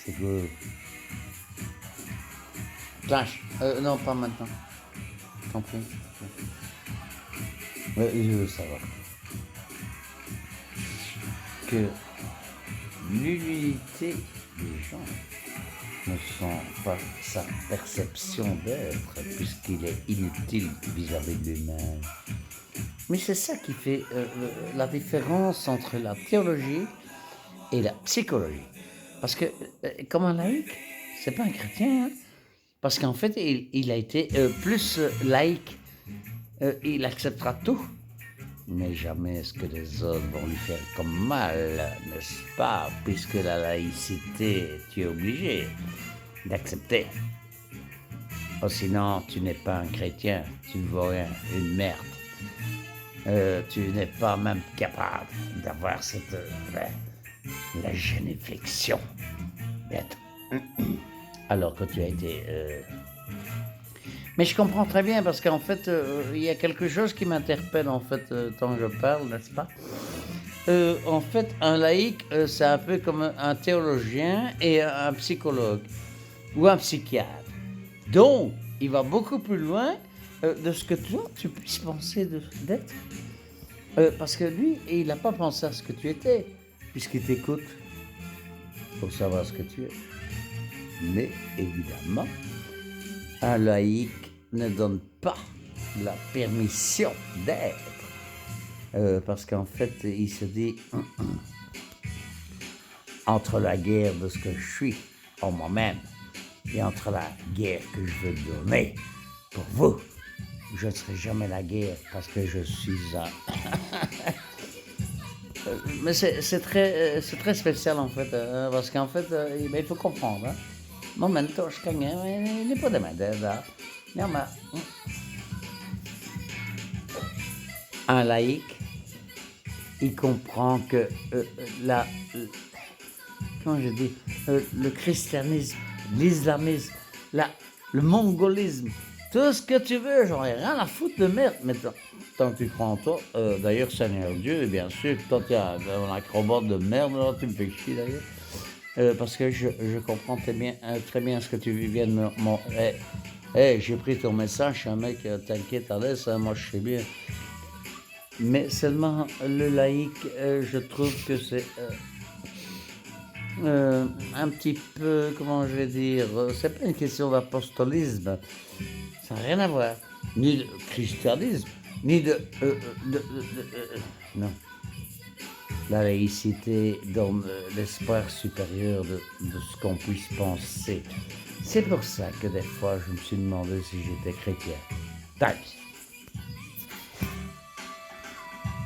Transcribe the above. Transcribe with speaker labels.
Speaker 1: Écoute. Clash. Non, pas maintenant. T'en prie. Je veux savoir que l'humilité des gens ne sont pas sa perception d'être, puisqu'il est inutile vis-à-vis de lui-même. Mais c'est ça qui fait la différence entre la théologie et la psychologie. Parce que, comme un laïc, c'est pas un chrétien, hein? Parce qu'en fait, il a été plus laïque. Il acceptera tout, mais jamais ce que les autres vont lui faire comme mal, n'est-ce pas? Puisque la laïcité, tu es obligé d'accepter. Oh, sinon, tu n'es pas un chrétien, tu ne vaux rien, une merde. Tu n'es pas même capable d'avoir cette la généflexion. Alors que tu as été... Mais je comprends très bien parce qu'en fait, il y a quelque chose qui m'interpelle en fait tant que je parle, n'est-ce pas? En fait, un laïc, c'est un peu comme un théologien et un psychologue ou un psychiatre. Donc, il va beaucoup plus loin de ce que toi, tu puisses penser d'être. Parce que lui, il n'a pas pensé à ce que tu étais, puisqu'il t'écoute pour savoir ce que tu es. Mais évidemment, un laïc ne donne pas la permission d'être. Parce qu'en fait, il se dit, entre la guerre de ce que je suis en moi-même et entre la guerre que je veux donner pour vous, je ne serai jamais la guerre parce que je suis un... Mais c'est très spécial en fait, parce qu'en fait, il faut comprendre. Hein. Momento, je gagne, il n'est pas de main. Non, mais un laïc, il comprend que comment je dis, le christianisme, l'islamisme, le mongolisme, tout ce que tu veux, j'en ai rien à foutre de merde. Mais tant que tu crois en toi, d'ailleurs, Seigneur Dieu, et bien sûr, toi, tu es un acrobate de merde, alors tu me fais chier d'ailleurs. Parce que je comprends très bien ce que tu viens de me... j'ai pris ton message, je suis un mec, t'inquiète, à l'aise, moi je sais bien. Mais seulement le laïc, je trouve que c'est un petit peu, comment je vais dire, c'est pas une question d'apostolisme, ça n'a rien à voir, ni de christianisme, ni non. La laïcité donne l'espoir supérieur de ce qu'on puisse penser. C'est pour ça que des fois je me suis demandé si j'étais chrétien. Thanks.